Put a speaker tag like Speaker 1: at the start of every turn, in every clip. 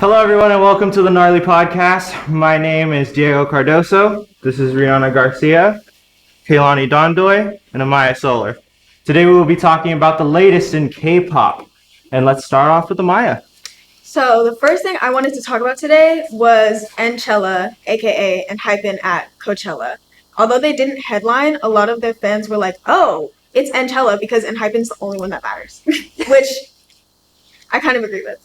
Speaker 1: Hello, everyone, and welcome to the Gnarly Podcast. My name is Diego Cardoso. This is Rihanna Garcia, Kaylani Dondoy, and Amaya Solar. Today, we will be talking about the latest in K-pop. And let's start off with Amaya.
Speaker 2: So the first thing I wanted to talk about today was Enchella, aka Enhypen at Coachella. Although they didn't headline, a lot of their fans were like, "Oh, it's Enchella because Enhypen's the only one that matters," which I kind of agree with.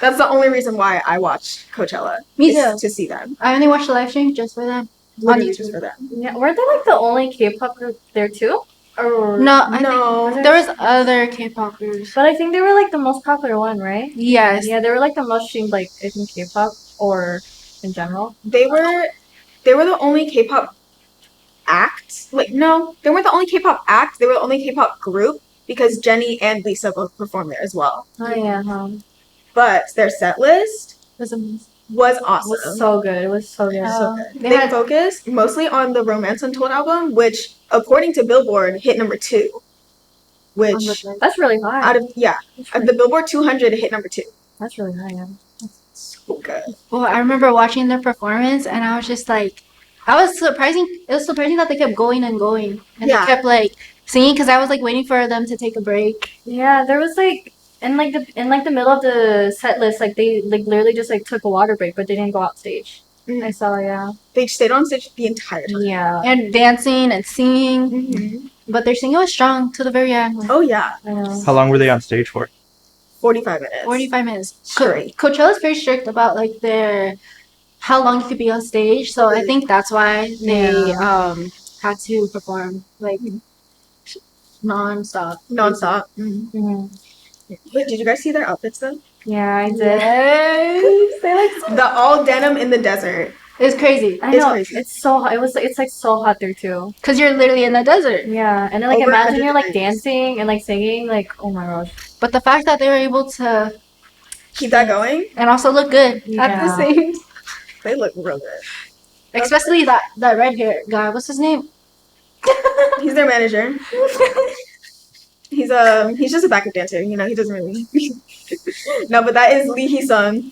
Speaker 2: That's the only reason why I watched Coachella.
Speaker 3: Me too.
Speaker 2: To see them.
Speaker 3: I only watched the live stream just for them.
Speaker 2: Literally just for them.
Speaker 4: Yeah, weren't they like the only K-pop group there too? Or
Speaker 3: No, I
Speaker 2: No.
Speaker 3: think there was other K-pop groups.
Speaker 4: but I think they were like the most popular one, right?
Speaker 3: Yes.
Speaker 4: Yeah, they were like the most streamed, like I think K-pop or in general.
Speaker 2: They were the only K-pop act. Like, no, they weren't the only K-pop act. They were the only K-pop group because Jennie and Lisa both performed there as well.
Speaker 4: Oh yeah,
Speaker 2: But their set list
Speaker 3: Was amazing.
Speaker 2: was
Speaker 4: it
Speaker 2: awesome.
Speaker 4: was so good. It was so good.
Speaker 3: Oh.
Speaker 2: So good.
Speaker 3: They
Speaker 2: They
Speaker 3: had-
Speaker 2: focused mostly on the Romance Untold album, which, according to Billboard, hit number 2. Which,
Speaker 4: That's really high.
Speaker 2: out of the Billboard 200, it hit number 2.
Speaker 4: That's really high. Yeah.
Speaker 2: So good.
Speaker 3: Well, I remember watching their performance, and I was just like, it was surprising that they kept going and going, and
Speaker 2: Yeah.
Speaker 3: they kept like singing because I was like waiting for them to take a break.
Speaker 4: Yeah, there was like in the middle of the set list, like they like literally just like took a water break, but they didn't go out stage.
Speaker 2: Mhm.
Speaker 4: I saw, yeah.
Speaker 2: They stayed on stage the entire time.
Speaker 4: Yeah.
Speaker 3: And dancing and singing,
Speaker 2: Mhm.
Speaker 3: but their singing was strong to the very end.
Speaker 2: Oh, yeah.
Speaker 4: I know.
Speaker 1: How long were they on stage for?
Speaker 2: 45 minutes.
Speaker 3: 45 minutes.
Speaker 2: Straight.
Speaker 3: Coachella's very strict about like their how long you could be on stage, so I think that's why they had to perform like non-stop.
Speaker 2: Nonstop.
Speaker 4: Mhm.
Speaker 2: Wait, did you guys see their outfits, though?
Speaker 4: Yeah, I did.
Speaker 3: Yes.
Speaker 4: They like
Speaker 2: The all denim in the desert.
Speaker 3: It's crazy
Speaker 4: I
Speaker 2: It's
Speaker 4: know.
Speaker 2: crazy.
Speaker 4: It's so hot. It's like so hot there too.
Speaker 3: because you're literally in the desert.
Speaker 4: Yeah, and then like
Speaker 2: Over
Speaker 4: imagine
Speaker 2: 100
Speaker 4: you're like
Speaker 2: degrees.
Speaker 4: dancing and like singing, like oh my gosh.
Speaker 3: But the fact that they were able to
Speaker 2: Keep that going.
Speaker 3: and also look good at the
Speaker 4: Yeah.
Speaker 3: same,
Speaker 2: They look real good.
Speaker 3: especially that red hair guy. What's his name?
Speaker 2: He's their manager. He's just a backup dancer, you know, he doesn't really No, but that is Lee Hee-sung.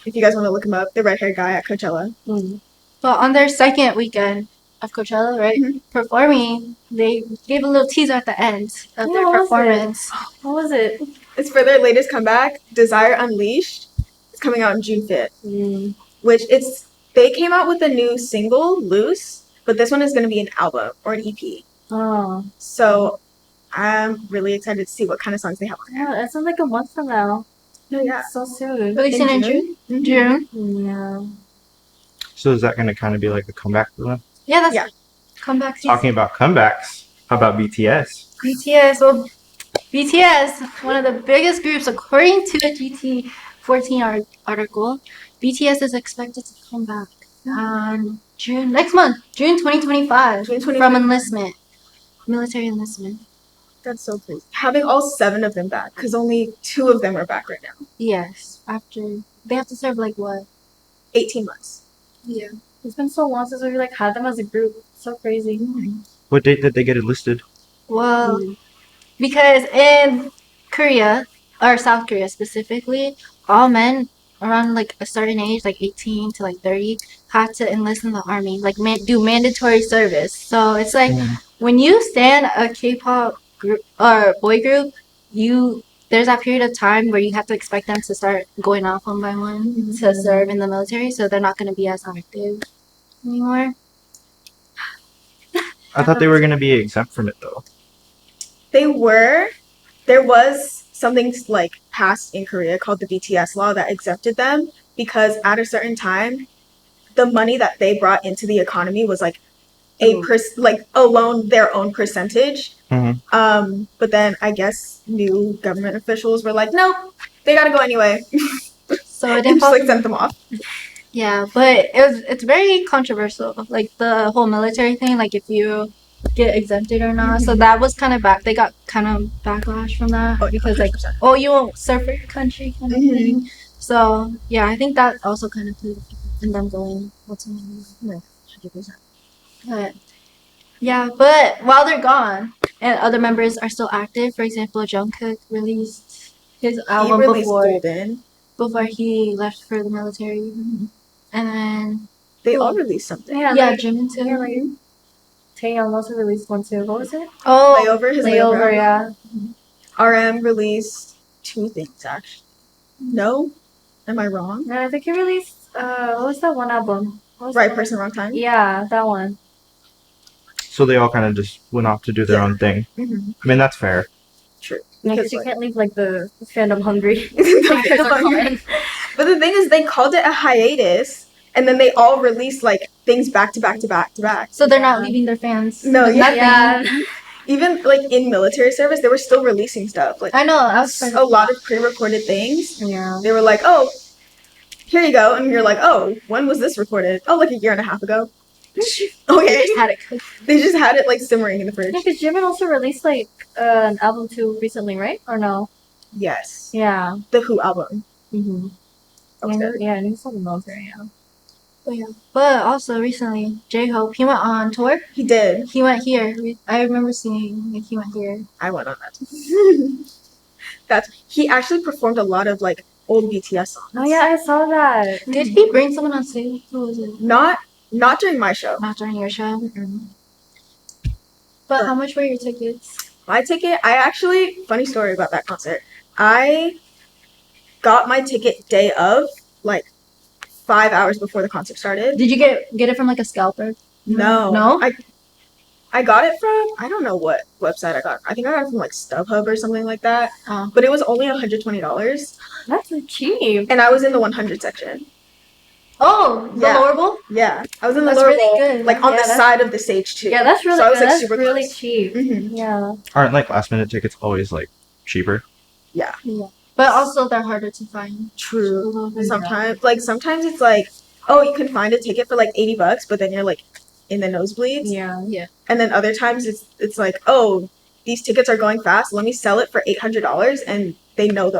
Speaker 2: If you guys want to look him up, the red haired guy at Coachella.
Speaker 3: Well, on their second weekend of Coachella, right,
Speaker 2: Mhm.
Speaker 3: performing, they gave a little teaser at the end of
Speaker 4: Yeah,
Speaker 3: their
Speaker 4: what was it?
Speaker 3: performance.
Speaker 4: What was it?
Speaker 2: It's for their latest comeback, Desire Unleashed. It's coming out on June 5th. Which they came out with a new single, Loose, but this one is going to be an album or an EP.
Speaker 4: Oh,
Speaker 2: So I'm really excited to see what kind of songs they have on there.
Speaker 4: yeah. It's in like a month from now.
Speaker 2: Oh, yeah.
Speaker 4: So soon.
Speaker 3: Releasing in
Speaker 2: June?
Speaker 3: June.
Speaker 4: Yeah.
Speaker 1: So is that going to kind of be like a comeback for them?
Speaker 3: Yeah, that's
Speaker 2: Yeah.
Speaker 3: comeback season.
Speaker 1: Talking about comebacks, how about BTS?
Speaker 3: BTS. Well, BTS, one of the biggest groups according to a GT14 article. BTS is expected to come back on next month, June 2025,
Speaker 2: June 2025.
Speaker 3: from enlistment, military enlistment.
Speaker 2: That's so crazy. Having all 7 of them back, because only 2 of them are back right now.
Speaker 3: Yes, after they have to serve like what?
Speaker 2: 18 months.
Speaker 3: Yeah.
Speaker 4: It's been so long since we like had them as a group. So crazy.
Speaker 1: What date did they get enlisted?
Speaker 3: Well, because in Korea, or South Korea specifically, all men around like a certain age, like 18 to like 30, had to enlist in the army, like do mandatory service. So it's like when you stand a K-pop group or boy group, there's that period of time where you have to expect them to start going off one by one to serve in the military, so they're not going to be as active anymore.
Speaker 1: I thought they were going to be exempt from it, though.
Speaker 2: They were. There was something like passed in Korea called the BTS law that exempted them because at a certain time, the money that they brought into the economy was like their own percentage. But then I guess new government officials were like, no, they gotta go anyway.
Speaker 3: So it
Speaker 2: And
Speaker 3: didn't
Speaker 2: just like sent them off.
Speaker 3: Yeah, but it's very controversial, like the whole military thing, like if you get exempted or not. So that was kind of they got kind of backlash from that because like,
Speaker 2: 100%.
Speaker 3: oh, you won't serve for your country kind of thing. So yeah, I think that also kind of played in them going, what's in my 100%. But yeah, but while they're gone and other members are still active, for example, Jungkook released his
Speaker 2: He
Speaker 3: album
Speaker 2: released
Speaker 3: before.
Speaker 2: Golden.
Speaker 3: before he left for the military. And then
Speaker 2: They all released something.
Speaker 4: Yeah,
Speaker 3: yeah,
Speaker 4: like,
Speaker 3: Jimin too.
Speaker 4: yeah, like Taeyong also released one too. What was it?
Speaker 3: Oh,
Speaker 2: Layover, his
Speaker 4: Layover,
Speaker 2: layover.
Speaker 4: yeah.
Speaker 2: RM released 2 things actually. No? Am I wrong?
Speaker 4: And I think he released what was that one album? What was
Speaker 2: Right
Speaker 4: that
Speaker 2: person,
Speaker 4: one?
Speaker 2: wrong time?
Speaker 4: Yeah, that one.
Speaker 1: So they all kind of just went off to do their
Speaker 2: Yeah.
Speaker 1: own thing.
Speaker 2: Mm-hmm.
Speaker 1: I mean, that's fair.
Speaker 2: True.
Speaker 4: Because you
Speaker 2: like,
Speaker 4: can't leave like the fandom hungry.
Speaker 2: the fandom- But the thing is, they called it a hiatus, and then they all released like things back to back to back to back.
Speaker 3: so they're not
Speaker 4: Yeah.
Speaker 3: leaving their fans.
Speaker 2: No,
Speaker 3: with
Speaker 2: yeah.
Speaker 3: nothing.
Speaker 4: Yeah.
Speaker 2: Even like in military service, they were still releasing stuff. Like
Speaker 3: I know. I was
Speaker 2: a lot of pre-recorded things.
Speaker 4: Yeah.
Speaker 2: They were like, "Oh, here you go," and you're like, "Oh, when was this recorded? Oh, like a year and a half ago." Okay,
Speaker 3: They just had it cooked.
Speaker 2: they just had it like simmering in the fridge.
Speaker 4: Yeah, because Jimin also released like an album too recently, right? Or no?
Speaker 2: Yes,
Speaker 4: Yeah.
Speaker 2: the Who album.
Speaker 4: Mm-hmm.
Speaker 2: That was good.
Speaker 4: Yeah, and he's on the military, yeah.
Speaker 3: But yeah. But also recently, J-Hope, he went on tour.
Speaker 2: He did.
Speaker 3: He went here. I remember seeing like he went here.
Speaker 2: I went on that. He actually performed a lot of like old BTS songs.
Speaker 4: Oh yeah, I saw that.
Speaker 3: Did he bring someone on stage? Who was it?
Speaker 2: Not during my show.
Speaker 3: Not during your show. But how much were your tickets?
Speaker 2: My ticket, I actually, funny story about that concert. I got my ticket day of, like 5 hours before the concert started.
Speaker 3: Did you get it from like a scalper?
Speaker 2: No.
Speaker 3: No?
Speaker 2: I got it from, I don't know what website I got it. I think I got it from like StubHub or something like that.
Speaker 3: Oh.
Speaker 2: But it was only $120.
Speaker 4: That's cheap.
Speaker 2: And I was in the 100 section.
Speaker 3: Oh, the
Speaker 2: Yeah.
Speaker 3: lower bowl?
Speaker 2: Yeah. I was in the
Speaker 3: That's
Speaker 2: lower
Speaker 3: really
Speaker 2: bowl,
Speaker 3: good.
Speaker 2: like on
Speaker 4: Yeah,
Speaker 2: the
Speaker 4: that's-
Speaker 2: side of the stage too.
Speaker 4: Yeah, that's really
Speaker 2: So I was
Speaker 4: good.
Speaker 2: like
Speaker 4: That's
Speaker 2: super
Speaker 4: really
Speaker 2: close.
Speaker 4: cheap.
Speaker 2: Mhm.
Speaker 4: Yeah.
Speaker 1: Aren't like last minute tickets always like cheaper?
Speaker 2: Yeah.
Speaker 3: But also they're harder to find. A
Speaker 2: True.
Speaker 3: little bit.
Speaker 2: Sometimes it's like, oh, you can find a ticket for like $80, but then you're like in the nosebleeds.
Speaker 4: Yeah.
Speaker 2: And then other times it's like, oh, these tickets are going fast. Let me sell it for $800, and they know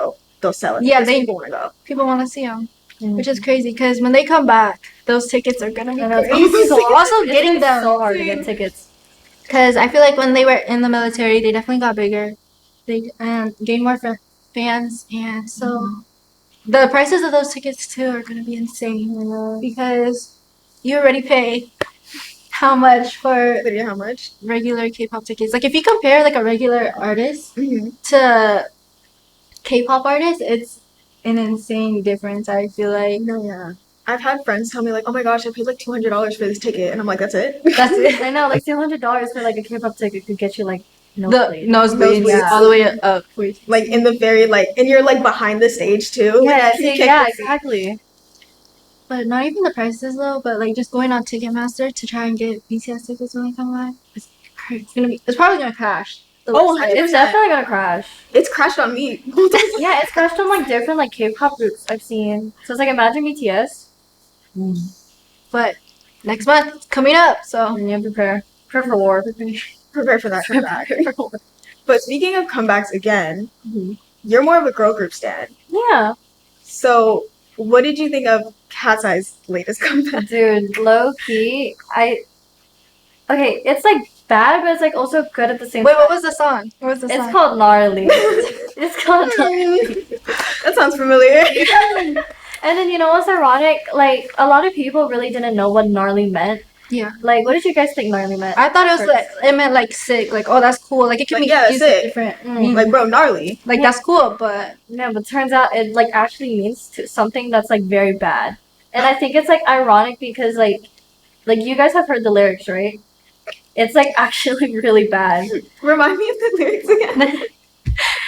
Speaker 2: they'll sell it.
Speaker 3: Yeah,
Speaker 2: because
Speaker 3: they-
Speaker 2: people want to go.
Speaker 3: People want to see them,
Speaker 4: Mm.
Speaker 3: which is crazy because when they come back, those tickets are gonna be
Speaker 4: I know, it's
Speaker 3: crazy.
Speaker 4: so-
Speaker 3: Also
Speaker 4: it's
Speaker 3: getting them
Speaker 4: so hard to get tickets.
Speaker 3: because I feel like when they were in the military, they definitely got bigger. They gained more fans, and so the prices of those tickets too are gonna be insane because you already pay how much for
Speaker 2: Lydia, how much?
Speaker 3: regular K-pop tickets. Like if you compare like a regular artist
Speaker 2: Mm-hmm.
Speaker 3: to K-pop artists, it's an insane difference. I feel like
Speaker 2: No, yeah. I've had friends tell me like, oh my gosh, I paid like $200 for this ticket, and I'm like, that's it.
Speaker 3: that's it.
Speaker 4: I know, like $200 for like a K-pop ticket could get you like
Speaker 3: The
Speaker 4: nosebleed.
Speaker 3: nosebleeds
Speaker 2: Nosebleeds.
Speaker 3: all the way up.
Speaker 2: Like in the very and you're like behind the stage too.
Speaker 4: Yeah,
Speaker 2: Like, you can't
Speaker 4: yeah,
Speaker 2: get seats.
Speaker 4: exactly.
Speaker 3: But not even the prices though. But like just going on Ticketmaster to try and get BTS tickets when they come back. It's probably gonna crash. The
Speaker 2: Oh,
Speaker 3: website.
Speaker 4: It's definitely gonna crash.
Speaker 2: It's crashed on me.
Speaker 4: Yeah, it's crashed on like different like K-pop groups I've seen. So it's like imagine BTS.
Speaker 3: But next month it's coming up, so
Speaker 4: And you prepare for war.
Speaker 2: Prepare for that comeback. But speaking of comebacks again,
Speaker 4: Mhm.
Speaker 2: you're more of a girl group stan.
Speaker 4: Yeah,
Speaker 2: So what did you think of Cat's Eye's latest comeback?
Speaker 4: dude, low key, okay, it's like bad, but it's like also good at the same
Speaker 3: wait,
Speaker 4: time.
Speaker 3: what was the song? What was the
Speaker 4: It's
Speaker 3: song?
Speaker 4: called Gnarly. It's called Gnarly.
Speaker 2: That sounds familiar.
Speaker 4: And then you know what's ironic? Like a lot of people really didn't know what gnarly meant.
Speaker 3: Yeah.
Speaker 4: Like, what did you guys think gnarly meant?
Speaker 3: I thought it was
Speaker 4: First.
Speaker 3: like it meant like sick, like oh that's cool, like it can
Speaker 2: Like,
Speaker 3: be
Speaker 2: yeah,
Speaker 3: used
Speaker 2: sick.
Speaker 3: different.
Speaker 2: Like, bro, gnarly.
Speaker 3: Like that's cool, but
Speaker 4: No, but turns out it like actually means something that's like very bad. And I think it's like ironic because like you guys have heard the lyrics, right? It's like actually really bad.
Speaker 2: Remind me of the lyrics again.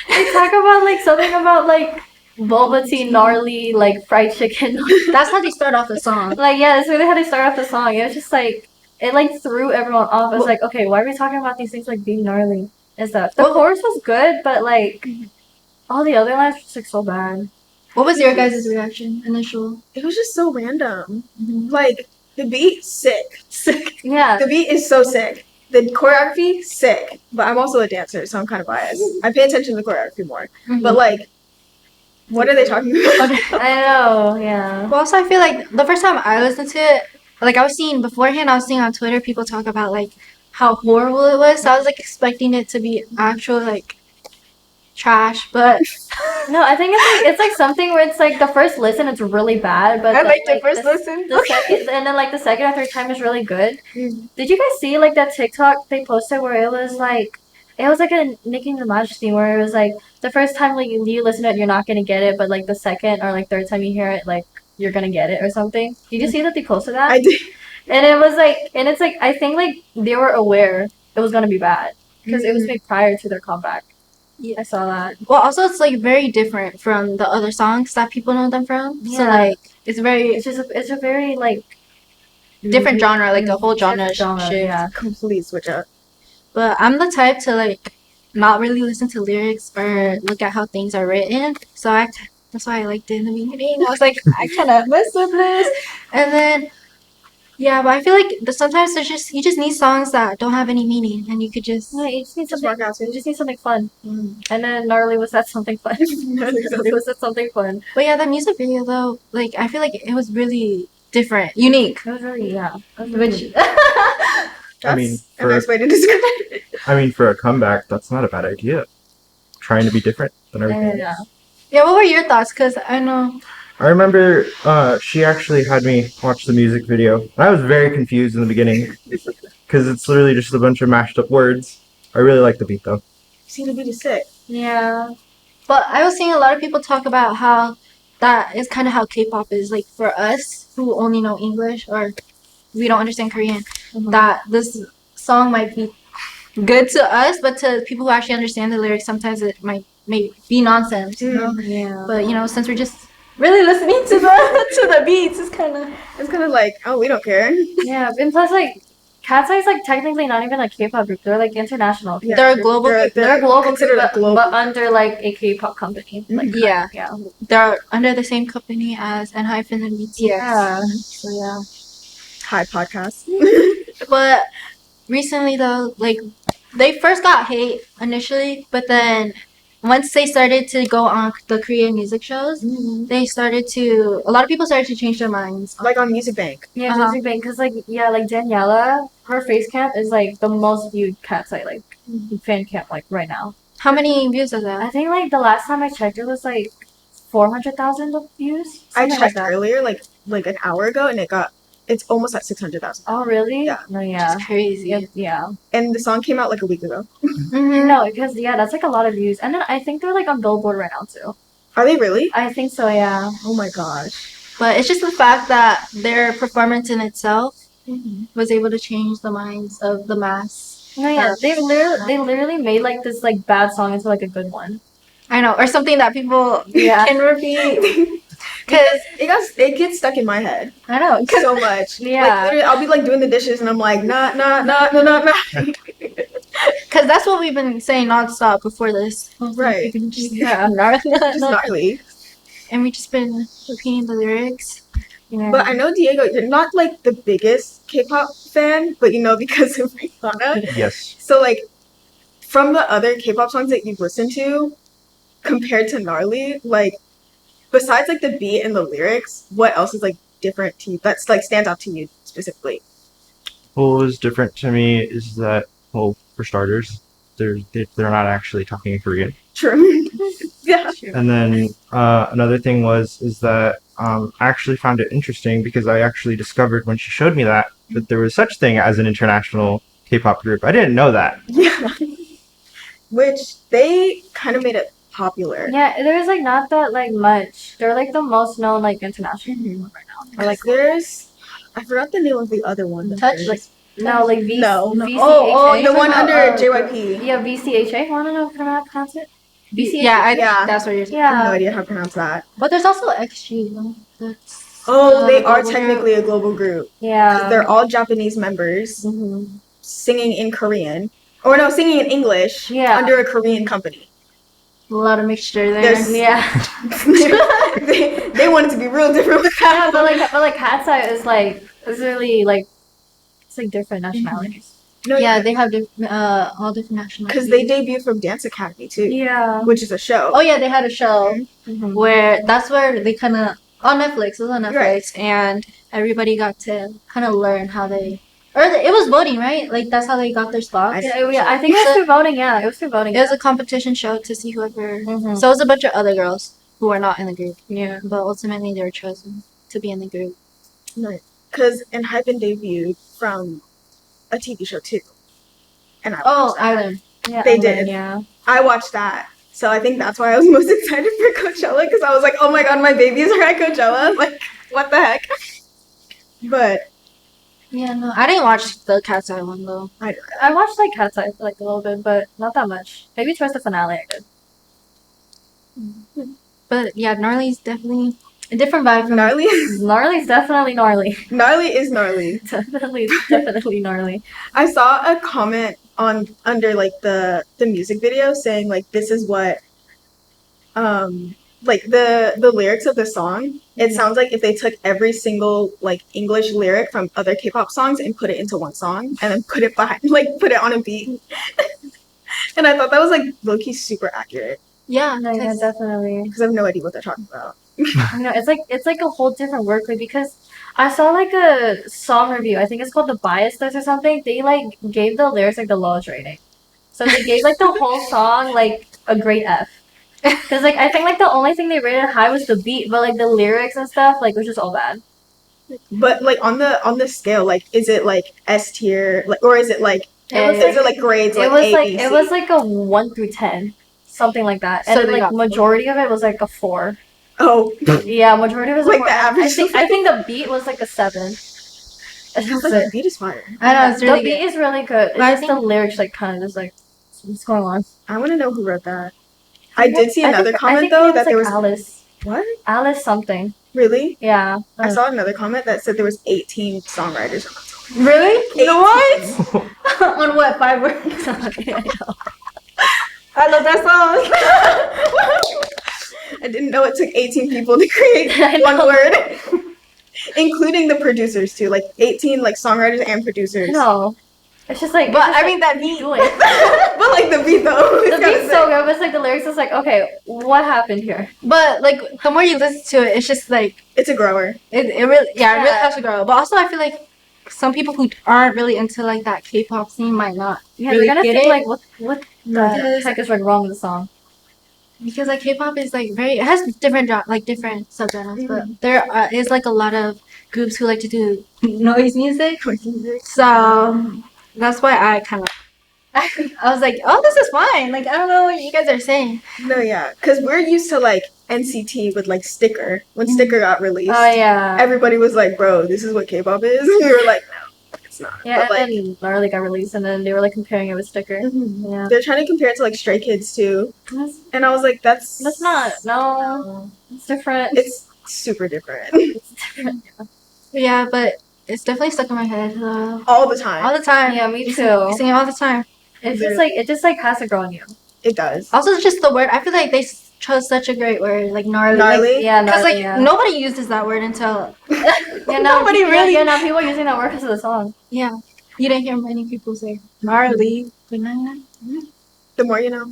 Speaker 4: They talk about like something about like boba tea, gnarly, like fried chicken.
Speaker 3: that's how they start off the song.
Speaker 4: Like yeah, that's really how they start off the song. It was just like it like threw everyone off. It's like okay, why are we talking about these things like being gnarly and stuff? The chorus was good, but like all the other lines were just like so bad.
Speaker 3: What was your guys' reaction initial?
Speaker 2: It was just so random. Like, the beat, sick. Sick.
Speaker 4: Yeah.
Speaker 2: The beat is so sick. The choreography, sick. But I'm also a dancer, so I'm kind of biased. I pay attention to the choreography more. But, like, what are they talking about?
Speaker 4: I know, yeah.
Speaker 3: Well, also I feel like the first time I listened to it, like I was seeing beforehand, I was seeing on Twitter people talk about like how horrible it was. So I was like expecting it to be actual like trash, but
Speaker 4: No, I think it's like something where it's like the first listen it's really bad, but
Speaker 2: I
Speaker 4: then,
Speaker 2: like the first listen.
Speaker 4: the second, and then like the second or third time is really good.
Speaker 2: Mm.
Speaker 4: Did you guys see like that TikTok they posted where it was like a Nicki Minaj thing where it was like the first time like you listen to it you're not gonna get it, but like the second or like third time you hear it like you're gonna get it or something. Did you see that they posted that?
Speaker 2: I did.
Speaker 4: And it was like, and it's like I think like they were aware it was gonna be bad because it was made prior to their comeback.
Speaker 3: Yeah.
Speaker 4: I saw that.
Speaker 3: well, also it's like very different from the other songs that people know them from. So
Speaker 4: Yeah.
Speaker 3: like it's very
Speaker 4: It's a very like
Speaker 3: different genre, like a whole genre
Speaker 4: different
Speaker 3: shift.
Speaker 4: yeah.
Speaker 2: Complete switch up.
Speaker 3: But I'm the type to like not really listen to lyrics or look at how things are written. So that's why I liked it in the beginning. I was like, I cannot mess with this. And then yeah, but I feel like sometimes there's just you just need songs that don't have any meaning, and you could just
Speaker 4: Yeah, you just need
Speaker 2: Just
Speaker 4: something.
Speaker 2: rock out to
Speaker 4: You
Speaker 2: it.
Speaker 4: just need something fun. And then Gnarly was that something fun. Gnarly was that something fun.
Speaker 3: But yeah, the music video though, like I feel like it was really different, unique.
Speaker 4: It was really yeah.
Speaker 3: Which
Speaker 2: That's
Speaker 1: mean,
Speaker 2: a nice way to describe it.
Speaker 1: I mean, for a comeback, that's not a bad idea. Trying to be different than everything.
Speaker 4: Yeah.
Speaker 3: yeah, what were your thoughts? Cause I know
Speaker 1: I remember she actually had me watch the music video. I was very confused in the beginning because it's literally just a bunch of mashed up words. I really like the beat though.
Speaker 2: Seem to be the sick.
Speaker 4: Yeah.
Speaker 3: But I was seeing a lot of people talk about how that is kind of how K-pop is like for us who only know English or we don't understand Korean. That this song might be good to us, but to people who actually understand the lyrics, sometimes it might be nonsense. You know?
Speaker 4: Yeah.
Speaker 3: But you know, since we're just really listening to the beats, it's kind of
Speaker 2: like, oh, we don't care.
Speaker 4: Yeah, and plus like Cat's Eye is like technically not even a K-pop group. They're like international.
Speaker 2: Yeah,
Speaker 3: They're a global.
Speaker 4: They're a global
Speaker 2: considered
Speaker 4: group,
Speaker 2: a global.
Speaker 4: but under like a K-pop company. Like
Speaker 3: Yeah.
Speaker 4: yeah.
Speaker 3: They're under the same company as NHYPEN and BTS.
Speaker 4: Yeah. So yeah.
Speaker 2: Hi, podcast.
Speaker 3: But recently though, like they first got hate initially, but then once they started to go on the Korean music shows, they started to a lot of people started to change their minds.
Speaker 2: Like on Music Bank.
Speaker 4: Yeah,
Speaker 3: Uh-huh.
Speaker 4: Music Bank, cause like like Daniela, her face cam is like the most viewed Cat's Eye like fan cam like right now.
Speaker 3: How many views is
Speaker 4: I
Speaker 3: that?
Speaker 4: think like the last time I checked, it was like 400,000 views.
Speaker 2: I
Speaker 4: something
Speaker 2: checked
Speaker 4: like that.
Speaker 2: earlier, like an hour ago, and it's almost at 600,000.
Speaker 4: Oh really?
Speaker 2: Yeah.
Speaker 4: No, yeah.
Speaker 3: It's crazy.
Speaker 4: Yeah.
Speaker 2: And the song came out like a week ago.
Speaker 3: Mhm.
Speaker 4: No, because that's like a lot of views, and then I think they're like on Billboard right now too.
Speaker 2: Are they really?
Speaker 4: I think so. Yeah.
Speaker 2: Oh my gosh.
Speaker 3: But it's just the fact that their performance in itself was able to change the minds of the mass.
Speaker 4: No, yeah. They literally made like this like bad song into like a good one.
Speaker 3: I know, or something that people
Speaker 4: Yeah.
Speaker 3: can repeat. Cause
Speaker 2: It gets stuck in my head
Speaker 3: I know,
Speaker 2: so much.
Speaker 4: Yeah.
Speaker 2: Like, literally, I'll be like doing the dishes, and I'm like, nah.
Speaker 3: cause that's what we've been saying nonstop before this.
Speaker 2: Right.
Speaker 3: Just,
Speaker 4: Yeah.
Speaker 2: Just gnarly.
Speaker 3: And we just been repeating the lyrics.
Speaker 4: Yeah.
Speaker 2: But I know, Diego, you're not like the biggest K-pop fan, but because of Rihanna.
Speaker 1: Yes.
Speaker 2: So like, from the other K-pop songs that you've listened to, compared to Gnarly, like, besides like the beat and the lyrics, what else is like different to you? That's like stands out to you specifically.
Speaker 1: What was different to me is that, well, for starters, they're not actually talking in Korean.
Speaker 2: True. Yeah.
Speaker 1: And then another thing is that I actually found it interesting because I actually discovered when she showed me that there was such thing as an international K-pop group. I didn't know that.
Speaker 2: Yeah. Which they kind of made it popular.
Speaker 4: Yeah, there's like not that like much. They're like the most known like international group right now. Or like
Speaker 2: I forgot the name of the other one.
Speaker 3: Touch?
Speaker 4: like no like V
Speaker 2: No.
Speaker 4: VCHA.
Speaker 2: Oh, the one under
Speaker 4: Uh,
Speaker 2: JYP.
Speaker 4: Yeah, VCHA. Want to know how to pronounce it? VCHA.
Speaker 3: Yeah,
Speaker 2: Yeah.
Speaker 3: that's what you're saying.
Speaker 2: I have no
Speaker 4: Yeah.
Speaker 2: idea how to pronounce that.
Speaker 3: But there's also XG, though. That's
Speaker 2: Oh, they are
Speaker 3: global
Speaker 2: technically a global group.
Speaker 4: Yeah.
Speaker 2: They're all Japanese members
Speaker 4: Mhm.
Speaker 2: singing in Korean. Or no, singing in English
Speaker 4: Yeah.
Speaker 2: under a Korean company.
Speaker 3: a lot of mixture there.
Speaker 2: There's-
Speaker 4: Yeah.
Speaker 2: they wanted to be real different with
Speaker 4: Yeah,
Speaker 2: that.
Speaker 4: but like Cat's Eye is like it's really like it's like different nationalities.
Speaker 2: No,
Speaker 3: Yeah, they have all different nationalities.
Speaker 2: because they debuted from Dance Academy too,
Speaker 4: Yeah.
Speaker 2: which is a show.
Speaker 3: Oh yeah, they had a show
Speaker 4: Mhm.
Speaker 3: where they kind of on Netflix. It was on Netflix,
Speaker 2: Right.
Speaker 3: and everybody got to kind of learn how they It was voting, right? Like that's how they got their spot.
Speaker 4: I think it was through voting. Yeah, it was through voting.
Speaker 3: It was a competition show to see whoever.
Speaker 4: Mhm.
Speaker 3: So it was a bunch of other girls who were not in the group,
Speaker 4: Yeah.
Speaker 3: but ultimately they were chosen to be in the group.
Speaker 2: Because and Hypen debuted from a TV show too, and I
Speaker 3: Oh,
Speaker 2: watched that.
Speaker 3: Island.
Speaker 4: Yeah,
Speaker 2: They
Speaker 4: and then,
Speaker 2: did.
Speaker 4: Yeah.
Speaker 2: I watched that. So I think that's why I was most excited for Coachella, because I was like, oh my god, my babies are at Coachella. Like, what the heck? But
Speaker 3: Yeah, no, I didn't watch the Cat's Eye one though.
Speaker 4: I watched like Cat's Eye like a little bit, but not that much. Maybe towards the finale I did.
Speaker 3: But yeah, Gnarly's definitely a different vibe from
Speaker 2: gnarly,
Speaker 4: Gnarly's definitely gnarly.
Speaker 2: gnarly is gnarly.
Speaker 4: definitely gnarly.
Speaker 2: I saw a comment on under like the music video saying like this is what like the lyrics of the song. It sounds like if they took every single like English lyric from other K-pop songs and put it into one song and then put it behind put it on a beat. And I thought that was like low-key super accurate
Speaker 3: yeah,
Speaker 4: No, yeah,
Speaker 3: 'cause-
Speaker 4: definitely.
Speaker 2: because I have no idea what they're talking about.
Speaker 4: I know it's like a whole different work rate because I saw like a song review. I think it's called The Bias List or something. They like gave the lyrics like the lowest rating. So they gave like the whole song like a grade F. Because like I think like the only thing they rated high was the beat, but like the lyrics and stuff like was just all bad.
Speaker 2: But like on the scale, like is it like S tier, like or is it like
Speaker 4: It was
Speaker 2: is it like grades like
Speaker 4: It was
Speaker 2: A,
Speaker 4: like
Speaker 2: B,
Speaker 4: it
Speaker 2: C?
Speaker 4: was like a 1 through 10, something like that.
Speaker 3: So
Speaker 4: And
Speaker 3: they
Speaker 4: like
Speaker 3: got-
Speaker 4: majority of it was like a 4.
Speaker 2: Oh,
Speaker 4: Yeah, majority of it was
Speaker 2: Like
Speaker 4: a 4.
Speaker 2: the
Speaker 4: And
Speaker 2: average
Speaker 4: I think the beat was like a 7. And I was
Speaker 2: but
Speaker 4: like,
Speaker 2: the beat is fire.
Speaker 3: I know it's really
Speaker 4: the beat
Speaker 3: good.
Speaker 4: is really good. It's
Speaker 3: But I
Speaker 4: just the lyrics like kind of just like what's going on.
Speaker 2: I want to know who wrote that. I did see another
Speaker 4: I
Speaker 2: comment
Speaker 4: think
Speaker 2: though
Speaker 4: her name
Speaker 2: that there was
Speaker 4: Alice.
Speaker 2: what?
Speaker 4: Alice something.
Speaker 2: Really?
Speaker 4: Yeah.
Speaker 2: I saw another comment that said there was 18 songwriters on that song.
Speaker 3: Really?
Speaker 2: 18.
Speaker 3: What? On what 5 words?
Speaker 2: I love that song. I didn't know it took 18 people to create
Speaker 4: I
Speaker 2: one
Speaker 4: know.
Speaker 2: word, including the producers too. Like 18 like songwriters and producers.
Speaker 4: No. It's just like
Speaker 3: But
Speaker 4: it's just,
Speaker 3: I mean that beat.
Speaker 4: doing.
Speaker 2: But like the beat though.
Speaker 4: The beat's so good, but it's like the lyrics is like, okay, what happened here?
Speaker 3: But like the more you listen to it, it's just like
Speaker 2: It's a grower.
Speaker 3: it really it really
Speaker 4: Yeah.
Speaker 3: has to grow. But also I feel like some people who aren't really into like that K-pop scene might not
Speaker 4: Yeah,
Speaker 3: really
Speaker 4: you're gonna
Speaker 3: get
Speaker 4: think
Speaker 3: it.
Speaker 4: like what the
Speaker 3: Because-
Speaker 4: heck is like wrong with the song?
Speaker 3: Because like K-pop is like very it has different different subgenres, but there is like a lot of groups who like to do noise music. So that's why I kind of I was like, oh, this is fine. Like I don't know what you guys are saying.
Speaker 2: No, yeah, because we're used to like NCT with like Sticker. When Sticker got released,
Speaker 4: Oh yeah.
Speaker 2: everybody was like, "Bro, this is what K-pop is." We were like, "No, it's not."
Speaker 4: Yeah,
Speaker 2: But, like,
Speaker 4: and then Gnarly got released, and then they were like comparing it with Sticker.
Speaker 2: mhm.
Speaker 4: Yeah,
Speaker 2: they're trying to compare it to like Stray Kids too, and I was like, "That's
Speaker 4: that's not. It's different.
Speaker 2: It's super different
Speaker 4: It's different.
Speaker 3: Yeah, but it's definitely stuck in my head
Speaker 2: all the time.
Speaker 3: all the time.
Speaker 4: Yeah, me
Speaker 3: You
Speaker 4: too.
Speaker 3: sing it all the time.
Speaker 4: It's just like it just like has to grow on you.
Speaker 2: It does.
Speaker 3: Also, it's just the word. I feel like they chose such a great word, like gnarly.
Speaker 2: Gnarly?
Speaker 4: Yeah,
Speaker 3: Because
Speaker 4: Gnarly,
Speaker 3: like
Speaker 4: yeah.
Speaker 3: nobody uses that word until
Speaker 4: Yeah,
Speaker 3: nobody really.
Speaker 4: Yeah, now people are using that word because of the song.
Speaker 3: Yeah, you didn't hear many people say gnarly. Banana.
Speaker 2: The more you know.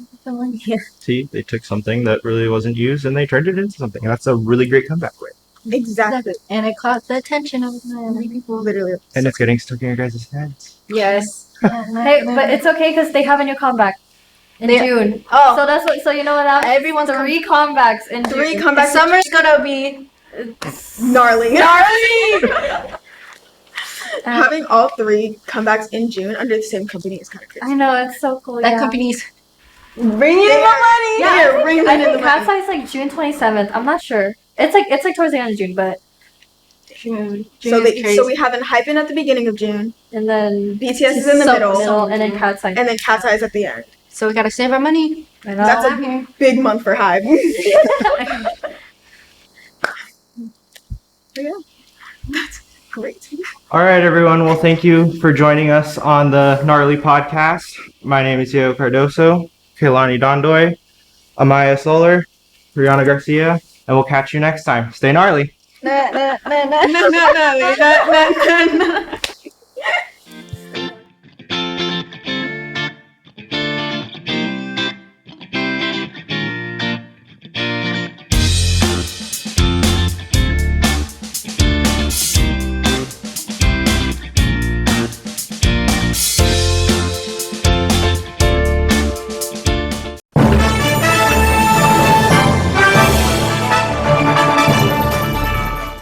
Speaker 4: Yeah.
Speaker 1: See, they took something that really wasn't used and they turned it into something. And that's a really great comeback way.
Speaker 2: Exactly.
Speaker 3: And it caught the attention of many people.
Speaker 2: Literally.
Speaker 1: And it's getting stuck in your guys' heads.
Speaker 3: Yes.
Speaker 4: Hey, but it's okay because they have a new comeback in
Speaker 3: They-
Speaker 4: June.
Speaker 3: Oh,
Speaker 4: So that's what. So you know what? Now
Speaker 3: everyone's
Speaker 4: 3 comebacks in
Speaker 2: Three
Speaker 4: June.
Speaker 2: comebacks.
Speaker 3: Summer's gonna be
Speaker 2: Gnarly.
Speaker 3: gnarly.
Speaker 2: Having all 3 comebacks in June under the same company is kind of crazy.
Speaker 4: I know it's so cool.
Speaker 3: That
Speaker 4: yeah.
Speaker 3: company's bringing in
Speaker 2: They
Speaker 3: the
Speaker 2: are-
Speaker 3: money.
Speaker 4: Yeah,
Speaker 2: They're bringing
Speaker 4: I
Speaker 2: in
Speaker 4: think
Speaker 2: the
Speaker 4: Cat's
Speaker 2: money.
Speaker 4: Eye is like June 27th. I'm not sure. It's like towards the end of June, but
Speaker 3: June.
Speaker 2: So we have an Hypen at the beginning of June.
Speaker 4: and then
Speaker 2: BTS is in the
Speaker 3: So-
Speaker 2: middle.
Speaker 4: and then Cat's Eye.
Speaker 2: And then Cat's Eyes at the end.
Speaker 3: So we gotta save our money.
Speaker 4: I know.
Speaker 2: That's
Speaker 3: Out here.
Speaker 2: Big month for Hype. Yeah. That's great.
Speaker 1: All right, everyone. Well, thank you for joining us on the Gnarly Podcast. My name is Diego Cardoso, Kailani Dondoy, Amaya Solar, Rihanna Garcia, and we'll catch you next time. Stay gnarly.
Speaker 3: Na, na, na, na.
Speaker 2: No.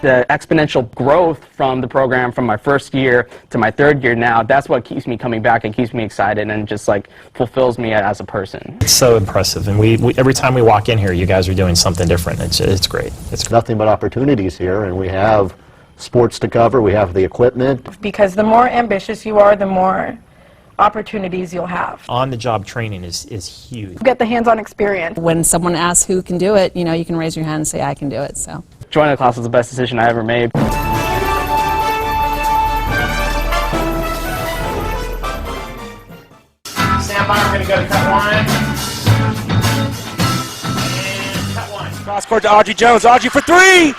Speaker 5: the exponential growth from the program from my first year to my third year now, that's what keeps me coming back and keeps me excited and just like fulfills me as a person.
Speaker 6: It's so impressive, and we every time we walk in here, you guys are doing something different. It's great. It's
Speaker 7: nothing but opportunities here, and we have sports to cover, we have the equipment.
Speaker 8: Because the more ambitious you are, the more opportunities you'll have.
Speaker 6: On-the-job training is huge.
Speaker 8: Get the hands-on experience.
Speaker 9: When someone asks who can do it, you know, you can raise your hand and say, I can do it. So
Speaker 5: Joining the class was the best decision I ever made.
Speaker 6: Stand by, I'm going to go to cut one. And cut one.
Speaker 10: Cross court to Audrey Jones. Audrey for three!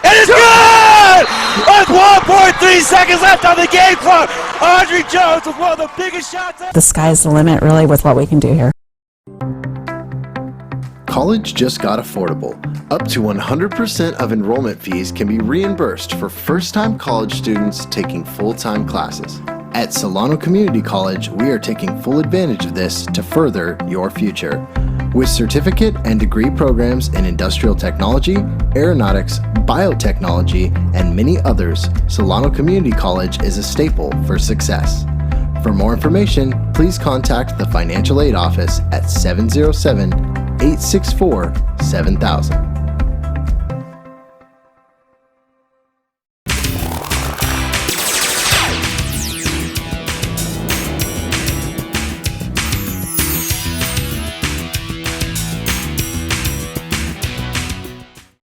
Speaker 10: It is good! With 1.3 seconds left on the game clock, Audrey Jones with one of the biggest shots.
Speaker 9: the sky's the limit, really, with what we can do here.
Speaker 11: College just got affordable. Up to 100% of enrollment fees can be reimbursed for first-time college students taking full-time classes. At Solano Community College, we are taking full advantage of this to further your future. With certificate and degree programs in industrial technology, aeronautics, biotechnology, and many others, Solano Community College is a staple for success. For more information, please contact the Financial Aid Office at 707-864-7000.